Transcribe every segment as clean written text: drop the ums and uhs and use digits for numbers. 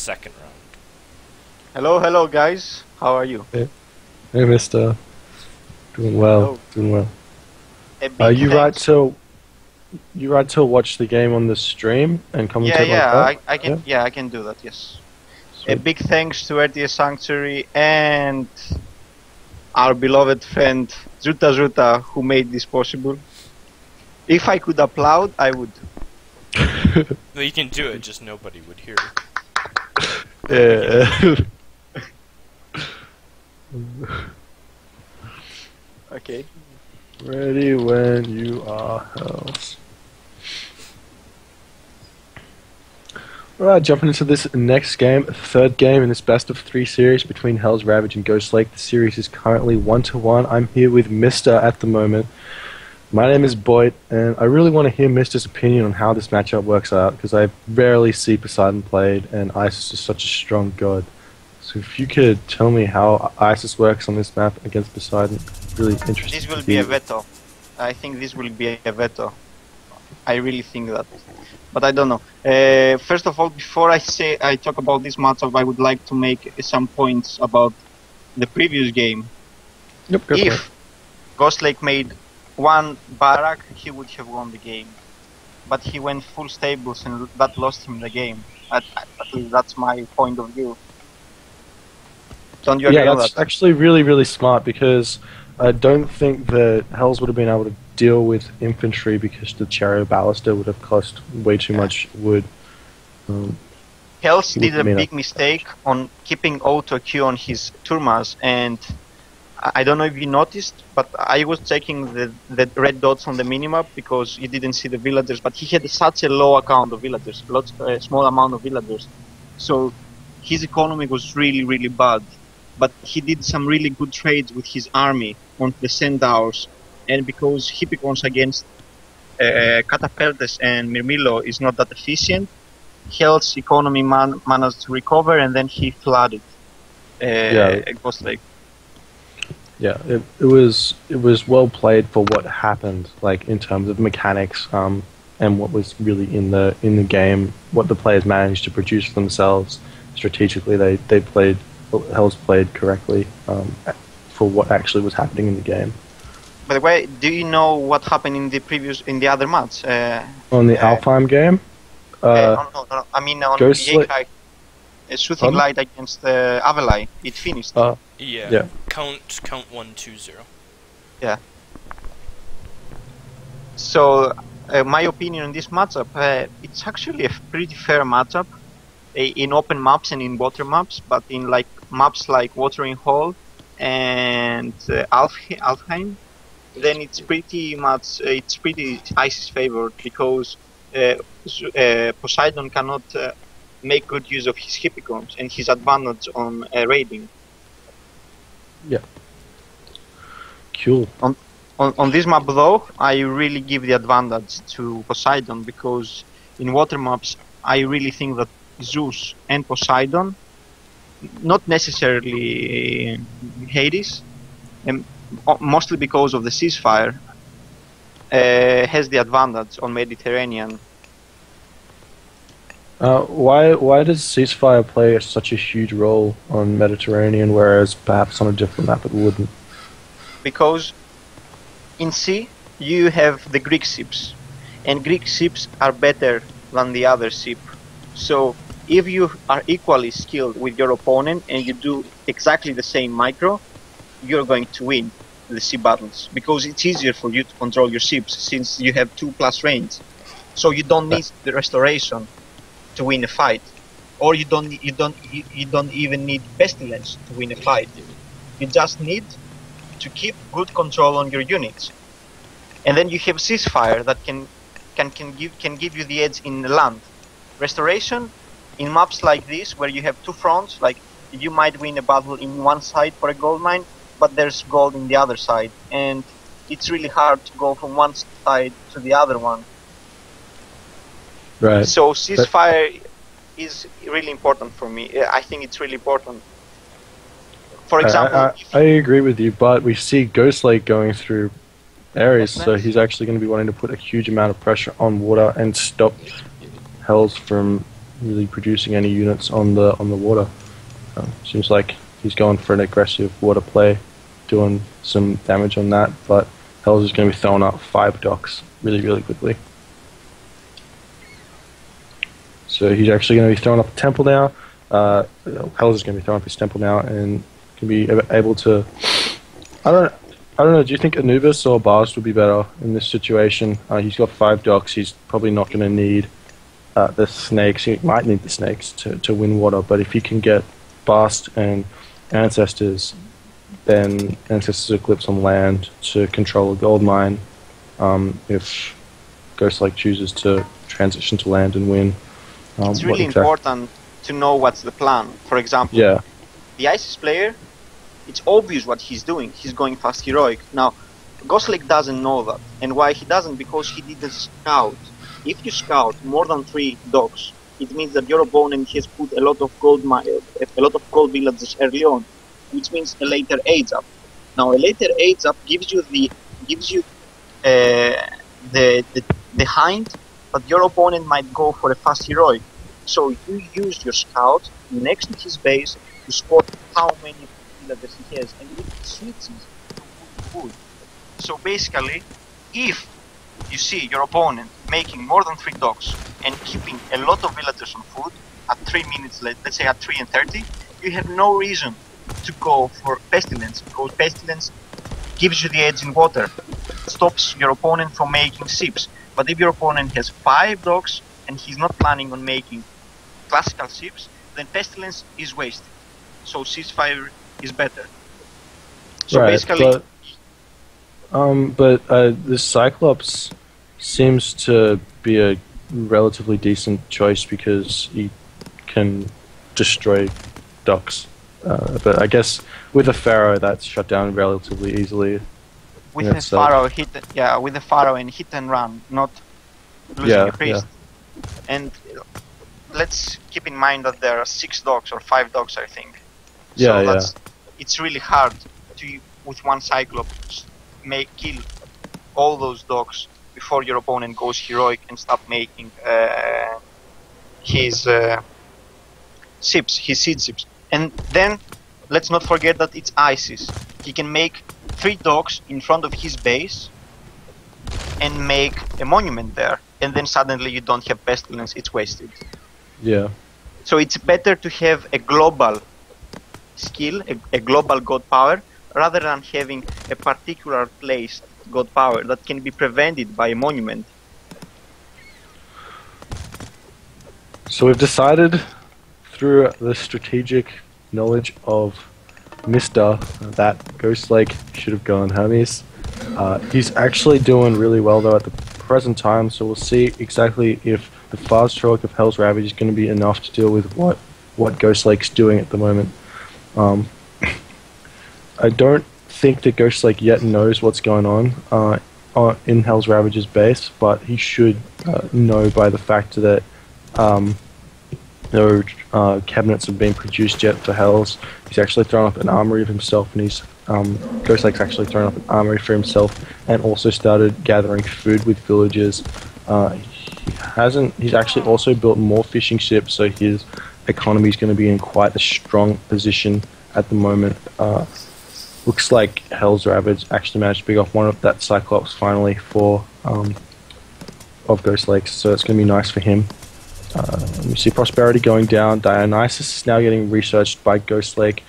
second round. Hello, guys. How are you? Hey, hey, Mister. Doing well. Hello. Doing well. A big You thanks. right to watch the game on the stream and commentate like that? I can. Yeah, I can do that. Yes. A Sweet. big thanks to RTS-Sanctuary and our beloved friend Zuta, who made this possible. If I could applaud, I would. No, you can do it, just nobody would hear you. Yeah. Okay. Ready when you are, Hells. Alright, jumping into this next game, third game in this best of 3 series between Hellsravage and Ghostlake. The series is currently 1-1. I'm here with Mr. at the moment. My name is BoIt, and I really want to hear Mr.'s opinion on how this matchup works out, because I rarely see Poseidon played, and Isis is such a strong god. So if you could tell me how Isis works on this map against Poseidon, really interesting. This will be a veto. I think this will be a veto. I really think that. But I don't know. First of all, before I talk about this matchup, I would like to make some points about the previous game. Yep, go for it. If Ghostlake made one barrack, he would have won the game. But he went full stables and that lost him the game. At least that's my point of view. Don't you agree Yeah, on that's that? actually really, really smart, because I don't think that Hells would have been able to deal with infantry, because the chariot ballista would have cost way too much wood. Hells He did a would've made big mistake on keeping auto Q on his Turmas, and I don't know if you noticed, but I was checking the red dots on the minimap because you didn't see the villagers, but he had such a low account of villagers, a small amount of villagers. So his economy was really, really bad. But he did some really good trades with his army on the centaurs, and because Hippicons against Catapeltes and Mirmilo is not that efficient, Hell's economy managed to recover, and then he flooded Ghostlake. Yeah, it was well played for what happened, like in terms of mechanics, and what was really in the game, what the players managed to produce for themselves strategically. They played. Hells played correctly for what actually was happening in the game. By the way, do you know what happened in the other match? On the Alfheim game, no. I mean on Ghostlake. Yekai, shooting light against Avelai. It finished. Yeah. Count 1-2-0. Yeah. So my opinion on this matchup, it's actually a pretty fair matchup in open maps and in water maps, but in like maps like Watering Hole and Alfheim, then it's pretty Isis favored, because Poseidon cannot make good use of his Hippicons and his advantage on raiding. Yeah. Cool. On this map though, I really give the advantage to Poseidon, because in water maps I really think that Zeus and Poseidon, not necessarily Hades, and mostly because of the ceasefire, has the advantage on Mediterranean. Why does ceasefire play such a huge role on Mediterranean, whereas perhaps on a different map it wouldn't? Because in sea you have the Greek ships, and Greek ships are better than the other ship. So if you are equally skilled with your opponent and you do exactly the same micro, you're going to win the sea battles, because it's easier for you to control your ships since you have 2+ range. So you don't need the restoration to win a fight, or you don't even need pestilence to win a fight. You just need to keep good control on your units, and then you have ceasefire that can give you the edge in land. Restoration in maps like this, where you have two fronts, like you might win a battle in one side for a gold mine, but there's gold in the other side, and it's really hard to go from one side to the other one. Right. So ceasefire is really important for me. I think it's really important. For example, I agree with you, but we see Ghostlake going through areas, so he's actually going to be wanting to put a huge amount of pressure on water and stop Hells from really producing any units on the water. Seems like he's going for an aggressive water play, doing some damage on that, but Hells is going to be throwing up 5 docks really quickly. So he's actually going to be throwing up a temple now. Hells is going to be throwing up his temple now and can be able to... I don't know, do you think Anubis or Bast would be better in this situation? He's got 5 docks, he's probably not going to need the snakes. He might need the snakes to win water, but if he can get Bast and Ancestors, then Ancestors Eclipse on land to control a gold mine. If Ghostlake chooses to transition to land and win. It's really important to know what's the plan. For example, the ISIS player, it's obvious what he's doing. He's going fast heroic. Now, Ghostlake doesn't know that. And why he doesn't? Because he didn't scout. If you scout more than 3 docks, it means that your opponent has put a lot of gold villages early on, which means a later age up. Now, a later age up gives you the hint, but your opponent might go for a fast heroic. So you use your scout next to his base to spot how many villages he has, and it switches to wood. So basically, if you see your opponent making more than 3 docks and keeping a lot of villagers on food at 3 minutes late, let's say at 3:30, you have no reason to go for Pestilence, because Pestilence gives you the edge in water, stops your opponent from making ships. But if your opponent has 5 docks and he's not planning on making classical ships, then Pestilence is wasted. So ceasefire is better. So right, basically... But the Cyclops seems to be a relatively decent choice because he can destroy docks. But I guess with a Pharaoh, that's shut down relatively easily. With the Pharaoh with the Pharaoh and hit and run, not losing a priest. And let's keep in mind that there are 6 docks or 5 docks, I think. It's really hard to, with one Cyclops, kill all those docks before your opponent goes heroic and stop making his ships, his seed ships. And then let's not forget that it's ISIS. He can make 3 docks in front of his base and make a monument there, and then suddenly you don't have Pestilence, it's wasted. Yeah. So it's better to have a global skill, a global god power, rather than having a particular place god power that can be prevented by a monument. So we've decided through the strategic knowledge of TheMista that Ghostlake should have gone Hermes. He's actually doing really well though at the present time, so we'll see exactly if the fast heroic of Hellsravage is going to be enough to deal with what Ghostlake's doing at the moment. I don't think that Ghostlake yet knows what's going on in Hellsravage's base, but he should know by the fact that no cabinets have been produced yet for Hells. He's actually thrown up an armory of himself, and Ghostlake's actually thrown up an armory for himself, and also started gathering food with villagers. He's actually also built more fishing ships, so his economy is going to be in quite a strong position at the moment. Looks like Hellsravage actually managed to pick off one of that Cyclops finally of Ghostlake, so it's going to be nice for him. We see Prosperity going down. Dionysus is now getting researched by Ghostlake.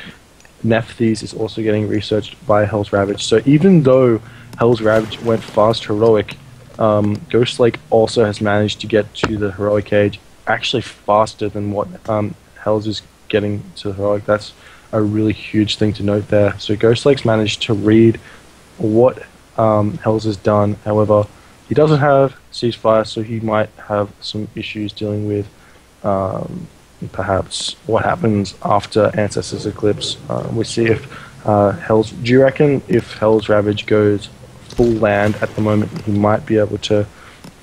Nephthys is also getting researched by Hellsravage. So even though Hellsravage went fast heroic, Ghostlake also has managed to get to the heroic age actually faster than what Hells is getting to the heroic. That's a really huge thing to note there. So Ghostlake's managed to read what Hells has done. However, he doesn't have ceasefire, so he might have some issues dealing with perhaps what happens after Ancestors Eclipse. We see if do you reckon if Hellsravage goes full land at the moment, he might be able to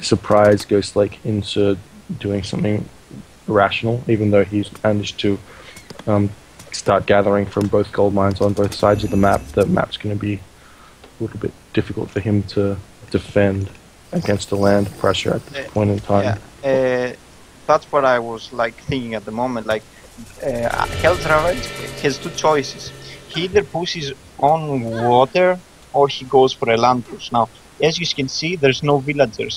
surprise Ghostlake into doing something rational, even though he's managed to start gathering from both gold mines on both sides of the map? The map's going to be a little bit difficult for him to defend against the land pressure at this point in time. that's what I was like thinking at the moment. Like, Hellsravage has two choices. He either pushes on water or he goes for a land push. Now, as you can see, there's no villagers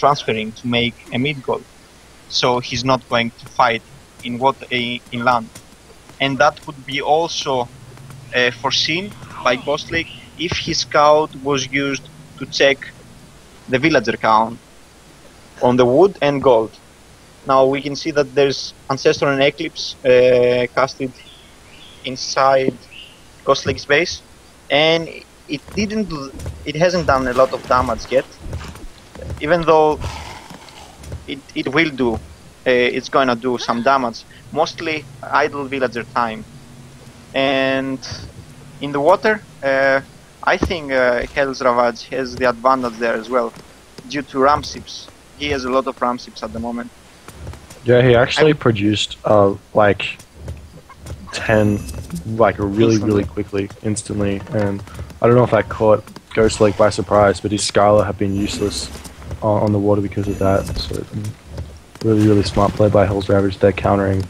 transferring to make a mid goal, so he's not going to fight in water in land, and that would be also foreseen by Ghostlake if his scout was used to check the villager count on the wood and gold. Now we can see that there's Ancestor and Eclipse casted inside Ghostlake's base, and it hasn't done a lot of damage yet, even though it will do, it's gonna do some damage, mostly idle villager time. And in the water, I think Hellsravage has the advantage there as well, due to ram ships. He has a lot of ram ships at the moment. Yeah, he actually produced like 10, like really quickly, instantly, and I don't know if that caught Ghostlake by surprise, but his Scarlet have been useless on the water because of that. So really smart play by Hellsravage. They're countering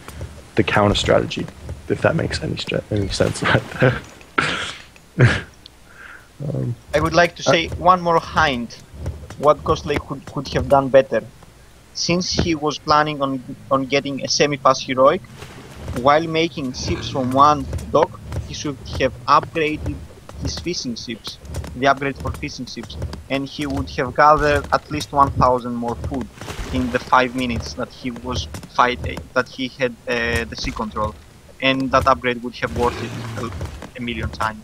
the counter strategy, if that makes any sense right there. I would like to say one more hint what Ghostlake could have done better. Since he was planning on getting a semi-fast heroic, while making ships from one dock, he should have upgraded his fishing ships, the upgrade for fishing ships, and he would have gathered at least 1,000 more food in the 5 minutes that he was fighting, that he had the sea control, and that upgrade would have worth it a million times.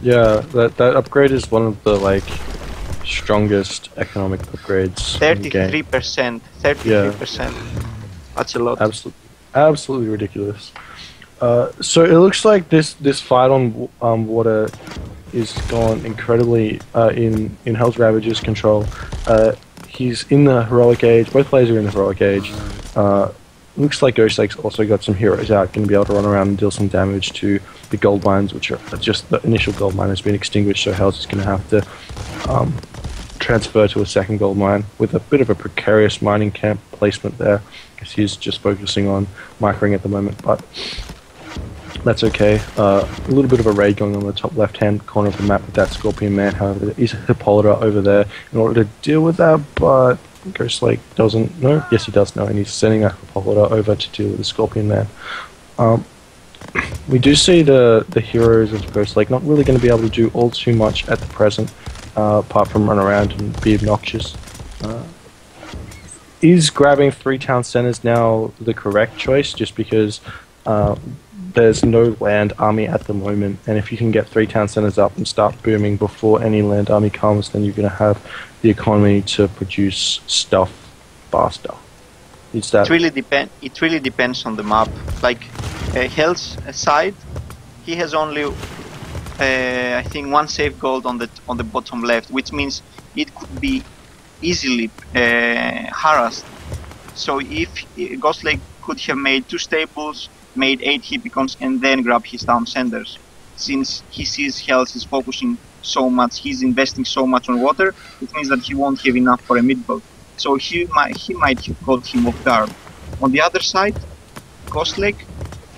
Yeah, that upgrade is one of the like strongest economic upgrades. 33%. 33%. That's a lot. Absolutely ridiculous. So it looks like this fight on water is gone incredibly in Hellsravage's control. He's in the heroic age. Both players are in the heroic age. Looks like Ghostlake's also got some heroes out, going to be able to run around and deal some damage to the gold mines, which are just the initial gold mine has been extinguished, so Hells is going to have to transfer to a second gold mine with a bit of a precarious mining camp placement there, because he's just focusing on microing at the moment, but that's okay. A little bit of a raid going on the top left-hand corner of the map with that Scorpion Man. However, there is a Hippolyta over there in order to deal with that, but Ghostlake doesn't know. Yes, he does know, and he's sending a Hippolyta over to deal with the Scorpion Man. We do see the heroes of Ghostlake not really going to be able to do all too much at the present, apart from run around and be obnoxious. Is grabbing 3 town centers now the correct choice, just because there's no land army at the moment, and if you can get 3 town centers up and start booming before any land army comes, then you're going to have the economy to produce stuff faster. It really depends on the map. Like Hell's side, he has only I think 1 safe gold on the bottom left, which means it could be easily harassed. So if Ghostlake could have made 2 staples, made 8 hippicons, and then grab his town centers, since he sees Hells is focusing so much, he's investing so much on water, it means that he won't have enough for a mid gold. So he might have caught him off guard. On the other side, Ghostlake,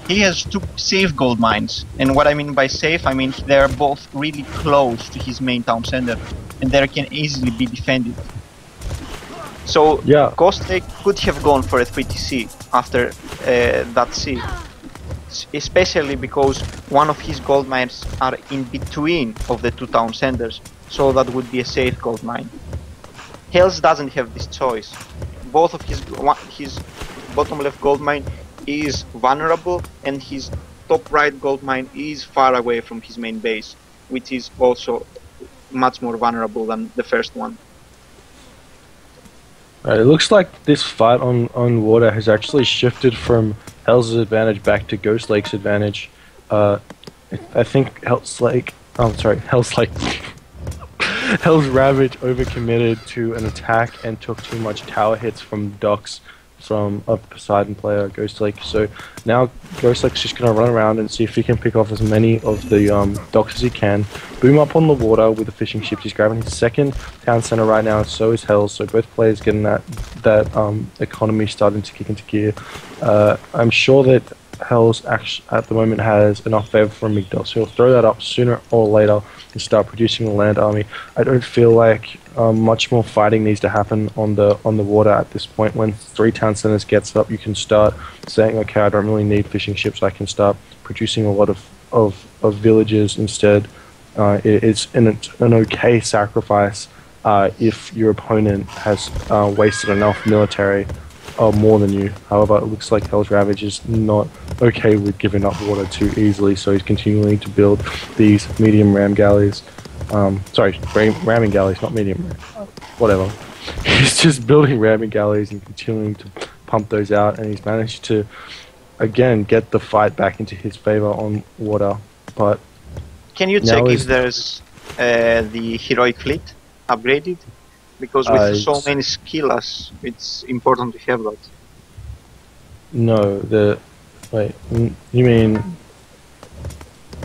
he has 2 safe gold mines, and what I mean by safe, I mean they're both really close to his main town center, and they can easily be defended. So yeah, Ghostlake could have gone for a 3TC after that C, especially because one of his gold mines are in between of the 2 town centers, so that would be a safe gold mine. Hells doesn't have this choice. Both of his bottom left gold mine is vulnerable, and his top right gold mine is far away from his main base, which is also much more vulnerable than the first one. Right, it looks like this fight on water has actually shifted from Hell's advantage back to Ghostlake's advantage. I think Hellslake, Hellsravage overcommitted to an attack and took too much tower hits from docks from a Poseidon player, Ghostlake. So now Ghostlake's just going to run around and see if he can pick off as many of the docks as he can. Boom up on the water with the fishing ships. He's grabbing his second town center right now, and so is Hells. So both players getting that economy starting to kick into gear. I'm sure that Hells actually at the moment has enough favor from Migdal, so he'll throw that up sooner or later and start producing a land army. I don't feel like much more fighting needs to happen on the water at this point. When 3 town centers gets up, you can start saying, okay, I don't really need fishing ships. I can start producing a lot of villages instead. It's an okay sacrifice if your opponent has wasted enough military more than you. However, it looks like Hellsravage is not okay with giving up water too easily, so he's continuing to build these medium ram galleys. Sorry, ramming galleys, not medium ram. Whatever. He's just building ramming galleys and continuing to pump those out, and he's managed to, again, get the fight back into his favor on water. But can you check if there's the heroic fleet upgraded? Because with so many skills, it's important to have that. No, wait, you mean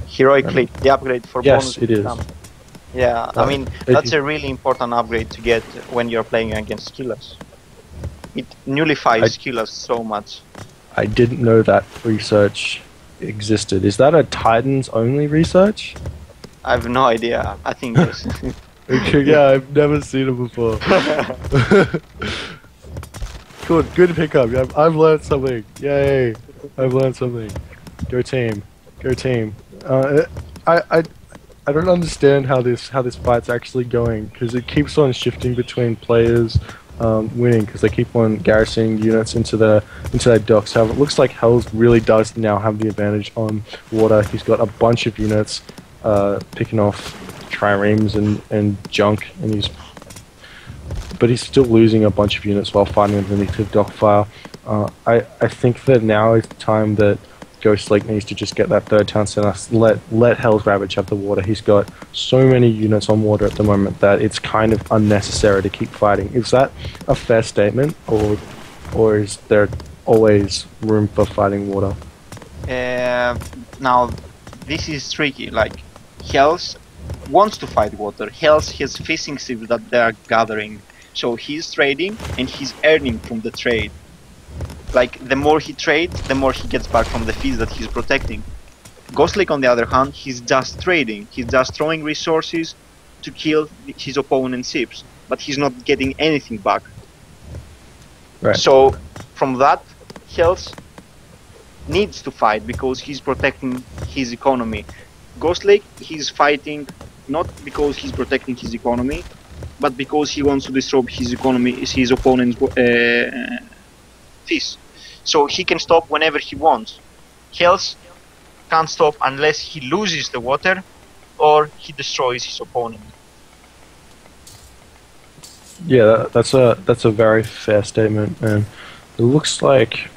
heroic fleet, the upgrade for bonus. Yes, it is. Yeah, I mean that's a really important upgrade to get when you're playing against skillers. It nullifies skillers so much. I didn't know that research existed. Is that a Titans only research? I have no idea. I think yes. Okay, yeah, I've never seen it before. Good pickup. I've learned something. Yay! I've learned something. Go team. Go team. I don't understand how this fight's actually going, because it keeps on shifting between players winning, because they keep on garrisoning units into their docks. However, it looks like Hells really does now have the advantage on water. He's got a bunch of units picking off triremes and junk, and but he's still losing a bunch of units while fighting underneath the dock fire. I think that now is the time that Ghostlake needs to just get that 3rd town center. Let Hellsravage have the water. He's got so many units on water at the moment that it's kind of unnecessary to keep fighting. Is that a fair statement, or is there always room for fighting water? Now, this is tricky. Like, Hells wants to fight water. Hells has fishing ships that they are gathering, so he's trading and he's earning from the trade. Like, the more he trades, the more he gets back from the fish that he's protecting. Ghostlake, on the other hand, he's just trading. He's just throwing resources to kill his opponent's ships, but he's not getting anything back. Right. So, from that, Hells needs to fight because he's protecting his economy. Ghostlake, he's fighting not because he's protecting his economy, but because he wants to disrupt his economy, his opponent's fish. So he can stop whenever he wants. Hells can't stop unless he loses the water or he destroys his opponent. Yeah, that's a very fair statement, and it looks like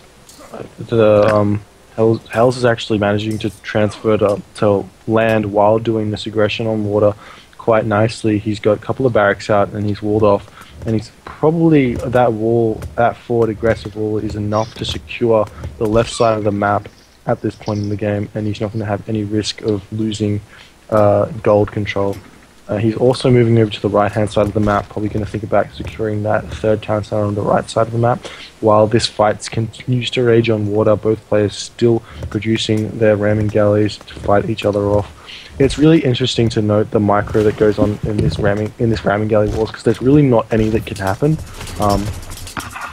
the Hells is actually managing to transfer to land while doing this aggression on water quite nicely. He's got a couple of barracks out and he's walled off, and he's probably that forward aggressive wall is enough to secure the left side of the map at this point in the game, and he's not going to have any risk of losing gold control. He's also moving over to the right-hand side of the map, probably going to think about securing that 3rd town center on the right side of the map. While this fight continues to rage on water, both players still producing their ramming galleys to fight each other off. It's really interesting to note the micro that goes on in this ramming galley wars, because there's really not any that can happen.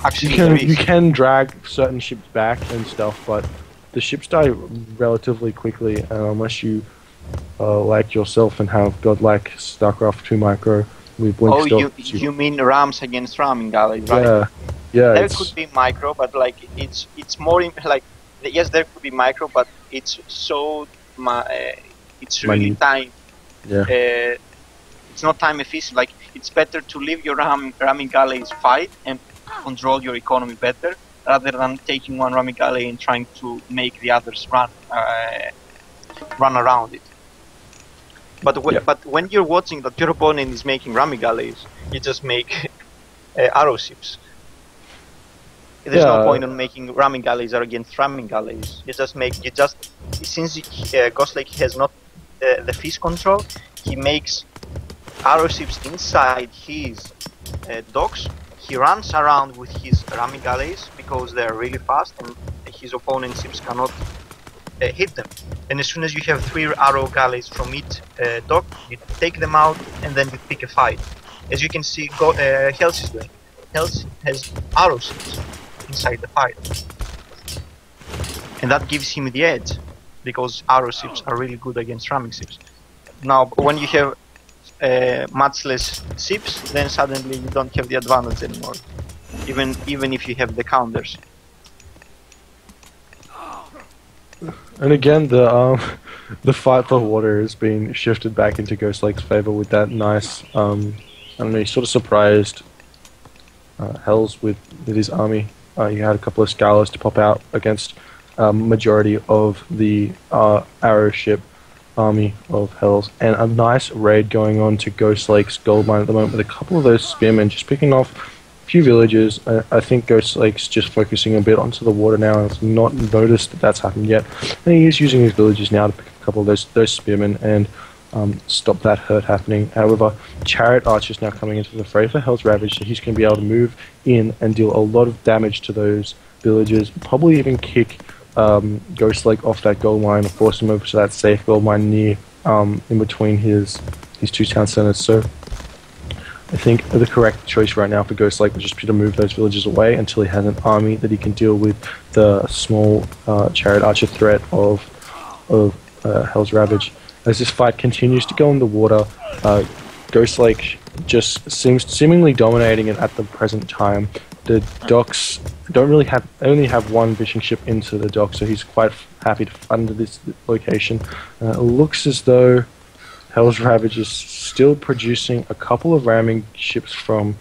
Actually, you can drag certain ships back and stuff, but the ships die relatively quickly, unless you like yourself and have godlike StarCraft 2 micro with blink stealth. You mean rams against ramming galleys, right? Yeah. There could be micro, but like it's more like yes, there could be micro, but it's so it's really time. Yeah. It's not time efficient. Like, it's better to leave your ramming galleys fight and control your economy better, rather than taking one ramming galley and trying to make the others run around it. But when you're watching that your opponent is making ramming galleys, you just make arrow ships. There's no point in making ramming galleys against ramming galleys. Since Ghostlake has not the fish control, he makes arrow ships inside his docks. He runs around with his ramming galleys because they're really fast and his opponent's ships cannot hit them. And as soon as you have 3 arrow galleys from each dock, you take them out and then you pick a fight. As you can see, Hells is doing. Hells has arrow ships inside the fight, and that gives him the edge because arrow ships are really good against ramming ships. Now, when you have much less ships, then suddenly you don't have the advantage anymore, even if you have the counters. And again, the fight for water has been shifted back into Ghostlake's favor with that nice, I don't know, he sort of surprised Hells with his army. He had a couple of Scalars to pop out against majority of the arrow ship army of Hells, and a nice raid going on to Ghostlake's gold mine at the moment with a couple of those spearmen just picking off a few villages. I think Ghostlake's just focusing a bit onto the water now and has not noticed that that's happened yet, and he is using his villages now to pick a couple of those spearmen and stop that hurt happening. However, Chariot Archer's now coming into the fray for Hellsravage, so he's going to be able to move in and deal a lot of damage to those villages, probably even kick Ghostlake off that gold mine and force him over to that safe gold mine near in between his 2 town centers. So I think the correct choice right now for Ghostlake would just be to move those villages away until he has an army that he can deal with the small Chariot Archer threat of Hellsravage. As this fight continues to go in the water, Ghostlake just seems seemingly dominating it at the present time. The docks only have 1 fishing ship into the dock, so he's quite happy to fund this location. It looks as though Hellsravage is still producing a couple of ramming ships from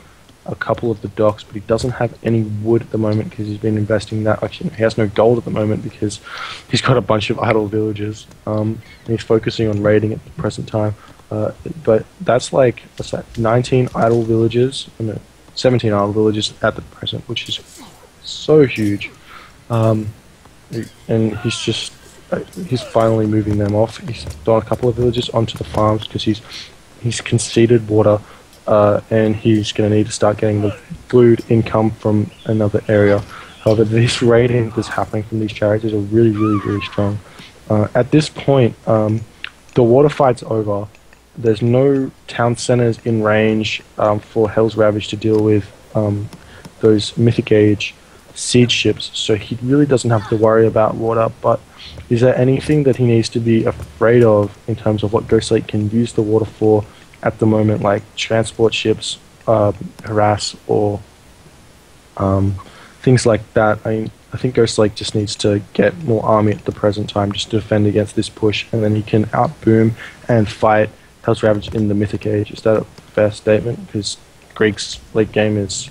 a couple of the docks, but he doesn't have any wood at the moment because he's been investing that. Actually, he has no gold at the moment because he's got a bunch of idle villages, and he's focusing on raiding at the present time. But that's like, what's that, 19 idle villages, no, 17 idle villages at the present, which is so huge. And he's finally moving them off. He's done a couple of villages onto the farms because he's conceded water. And he's going to need to start getting the food income from another area. However, this raiding that's happening from these chariots are really, really, really strong. At this point, the water fight's over. There's no town centers in range for Hellsravage to deal with those Mythic Age siege ships, so he really doesn't have to worry about water. But is there anything that he needs to be afraid of in terms of what Ghostlake can use the water for at the moment, like transport ships, harass, or things like that? I think Ghostlake just needs to get more army at the present time just to defend against this push, and then he can outboom and fight Hellsravage in the Mythic Age. Is that a fair statement? Because Greek's late game is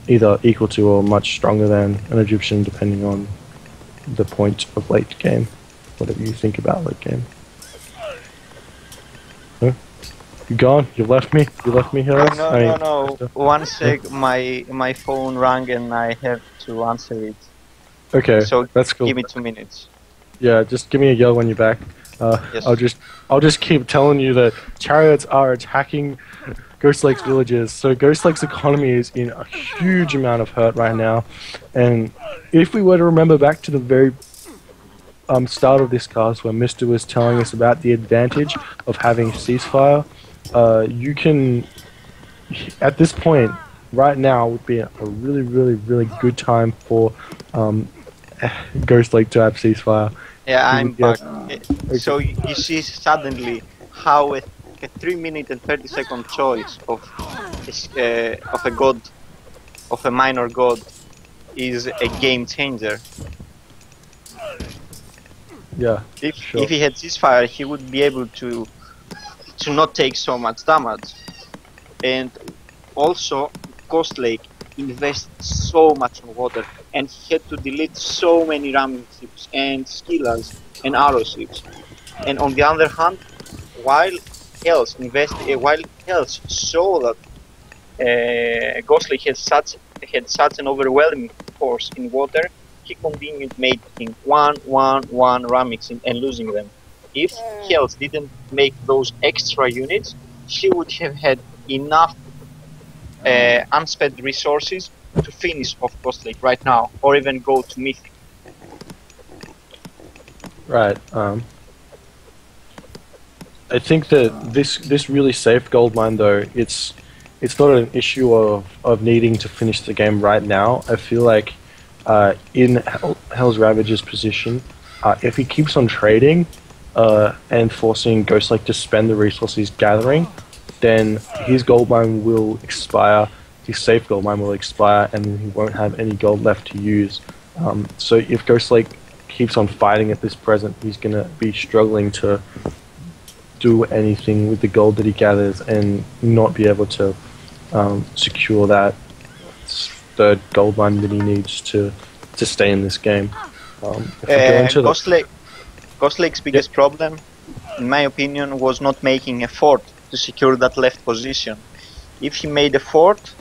either equal to or much stronger than an Egyptian, depending on the point of late game, whatever you think about late game. Huh? You gone? You left me? You left me here? No. 1 sec, my phone rang and I have to answer it. Okay, so that's cool. Give me 2 minutes. Yeah, just give me a yell when you're back. Yes. I'll just keep telling you that chariots are attacking Ghostlake's villages. So Ghostlake's economy is in a huge amount of hurt right now. And if we were to remember back to the very start of this cast where Mr. was telling us about the advantage of having ceasefire, you can, at this point, right now would be a really, really, really good time for Ghostlake to have ceasefire. Yeah, I'm back. So you see suddenly how a 3-minute and 30-second choice of a god, of a minor god, is a game changer. Yeah. If he had ceasefire, he would be able to not take so much damage. And also, Ghostlake invests so much in water, and he had to delete so many ramming ships and skillers and arrow ships. And on the other hand, while Hells saw that Ghostlake had such an overwhelming cores in water, he continued making 1-1-1 Ramix and losing them. If Hells didn't make those extra units, he would have had enough unspent resources to finish off Ghostlake right now, or even go to Mythic. Right. I think that this really safe gold mine though, it's not an issue of needing to finish the game right now. I feel like in Hellsravage's position, if he keeps on trading and forcing Ghostlake to spend the resources gathering, then his gold mine will expire, his safe gold mine will expire, and he won't have any gold left to use. So if Ghostlake keeps on fighting at this present, he's going to be struggling to do anything with the gold that he gathers and not be able to secure that third gold mine that he needs to stay in this game. Ghostlake's biggest problem, in my opinion, was not making a fort to secure that left position. If he made a fort,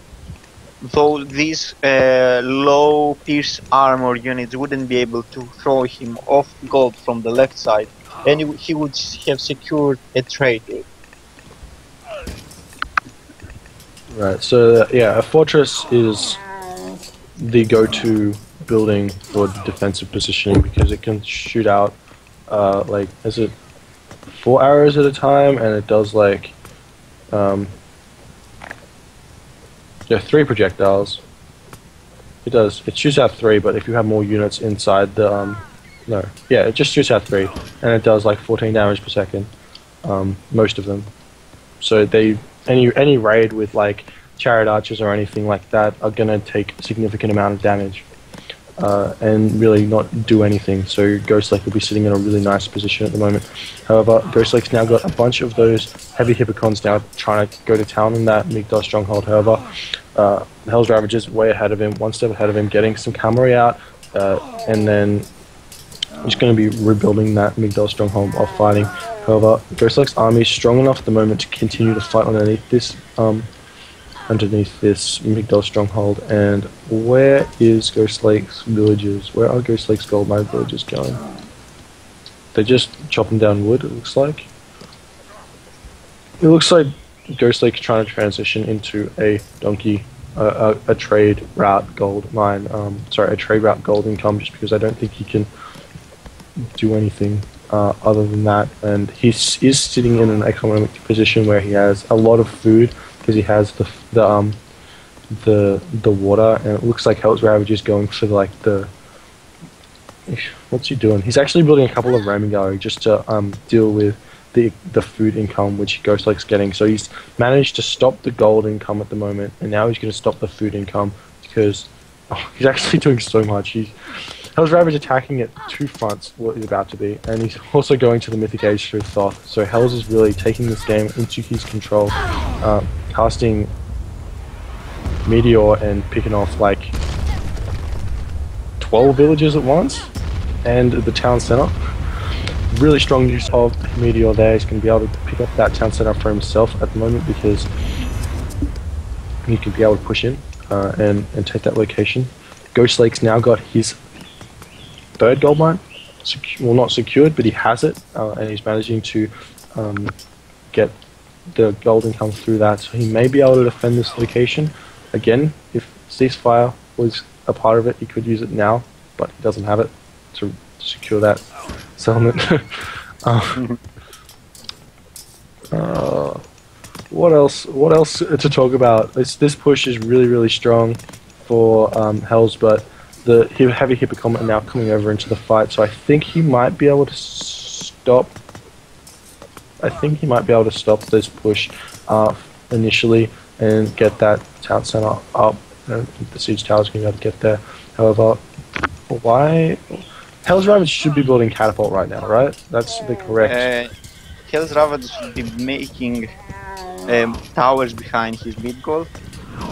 though these low pierce armor units wouldn't be able to throw him off gold from the left side, and he would have secured a trade. Right, so yeah, a fortress is the go-to building for defensive positioning because it can shoot out like, is it 4 arrows at a time, and it does like 3 projectiles. It shoots out 3, but if you have more units inside the it just shoots out 3, and it does like 14 damage per second, most of them. So any raid with like chariot archers or anything like that are gonna take a significant amount of damage and really not do anything. So Ghostlake will be sitting in a really nice position at the moment. However, Ghostlake's now got a bunch of those heavy hippocons now trying to go to town in that Migdal stronghold. However, Hellsravage is way ahead of him, one step ahead of him, getting some cavalry out, and then he's going to be rebuilding that Migdal stronghold while fighting. However, Ghostlake's army is strong enough at the moment to continue to fight underneath this Migdal stronghold. And where is Ghostlake's villages? Where are Ghostlake's gold mine villages going? They're just chopping down wood, it looks like. It looks like Ghostlake's trying to transition into a trade route gold mine. A trade route gold income, just because I don't think he can do anything other than that. And he is sitting in an economic position where he has a lot of food because he has the water, and it looks like Hellsravage is going for like the. What's he doing? He's actually building a couple of ramming gallery just to deal with the food income which Ghostlake's getting. So he's managed to stop the gold income at the moment, and now he's going to stop the food income because he's actually doing so much. Hellsravage attacking at 2 fronts, what he's about to be, and he's also going to the Mythic Age through Thoth. So Hells is really taking this game into his control, casting Meteor and picking off like 12 villages at once, and the town center. Really strong use of Meteor there. He's going to be able to pick up that town center for himself at the moment because he can be able to push in and take that location. Ghostlake's now got his 3rd gold mine. Well, not secured, but he has it, and he's managing to get the gold income through that. So he may be able to defend this location. Again, if ceasefire was a part of it, he could use it now, but he doesn't have it to secure that settlement. What else to talk about? This push is really strong for Hells, but the heavy hippocon are now coming over into the fight, so I think he might be able to stop. This push initially and get that town center up. The siege tower's going to be able to get there. However, why? Hellsravage should be building catapult right now, right? That's the correct. Hellsravage should be making towers behind his mid goal,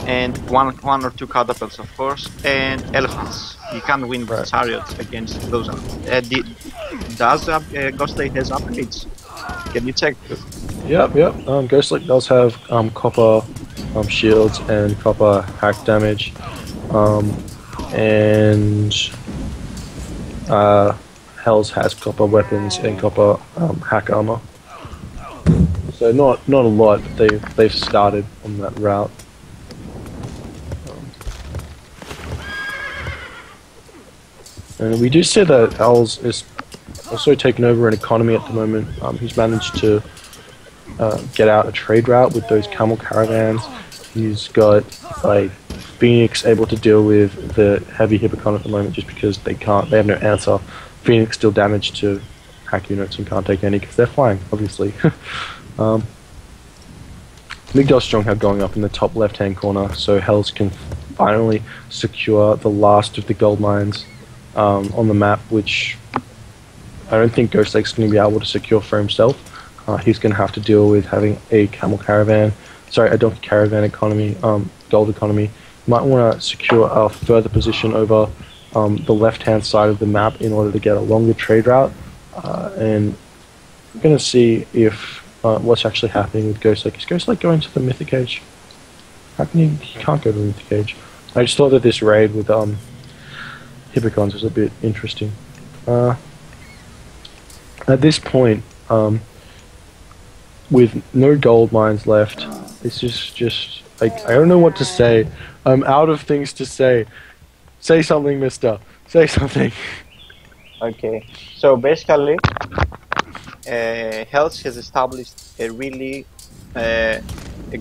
and one or 2 catapults, of course, and elephants. You can't win with chariots against those. Does Ghostlake has upgrades? Can you check? Yep. Ghostlake does have copper shields and copper hack damage, and Hells has copper weapons and copper hack armor. So not a lot, but they've started on that route. And we do see that Hells is also taking over an economy at the moment. He's managed to get out a trade route with those camel caravans. He's got like Phoenix able to deal with the heavy Hippocon at the moment just because they have no answer. Phoenix still damaged to hack units and can't take any because they're flying, obviously. Migdal Stronghold going up in the top left hand corner so Hells can finally secure the last of the gold mines on the map, which I don't think Ghostlake's going to be able to secure for himself. He's going to have to deal with having a camel caravan, a donkey caravan economy, gold economy. Might want to secure a further position over the left-hand side of the map in order to get a longer trade route. And we're going to see if what's actually happening with Ghostlake. Is Ghostlake going to the Mythic Age? How can he can't go to the Mythic Age? I just thought that this raid with Hippocons was a bit interesting. At this point, with no gold mines left, it's just like I don't know what to say. I'm out of things to say. Say something, Mister. Say something. Okay, so basically, Hells has established a really a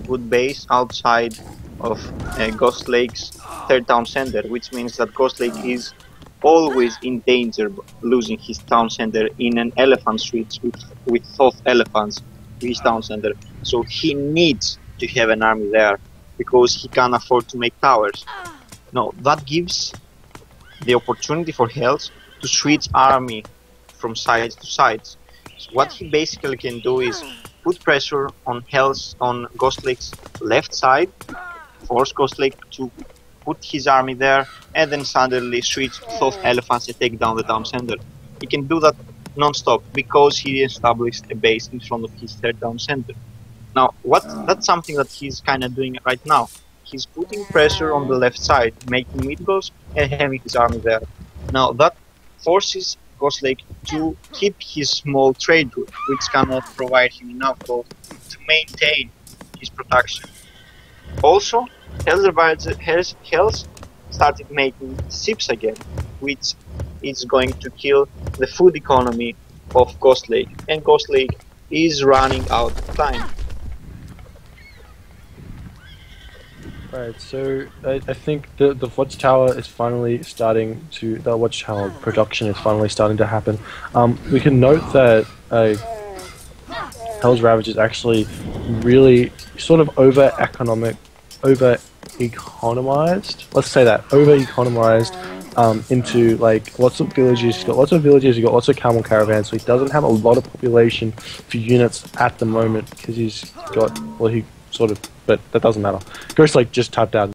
good base outside of Ghostlake's third town center, which means that Ghostlake is always in danger of losing his town center in an elephant switch with thoth elephants to his town center. So he needs to have an army there because he can't afford to make towers. Now that gives the opportunity for Hells to switch army from sides to sides. So what he basically can do is put pressure on Ghostlake's left side, force Ghostlake to put his army there, and then suddenly switch to thoth elephants and take down the town center. He can do that non-stop because he established a base in front of his third town center. Now, that's something that he's kind of doing right now. He's putting pressure on the left side, making mid-goals and having his army there. Now, that forces Ghostlake to keep his small trade route, which cannot provide him enough gold to maintain his production. Also, Hells started making ships again, which is going to kill the food economy of Ghostlake, and Ghostlake is running out of time. Right, so I think the watchtower is finally starting to, the watchtower production is finally starting to happen. We can note that Hellsravage is actually really sort of over-economized, let's say that, over-economized into like lots of villages. He's got lots of villages, he's got lots of camel caravans, so he doesn't have a lot of population for units at the moment because he's got, well, he sort of, but that doesn't matter. Ghostlake just tapped out.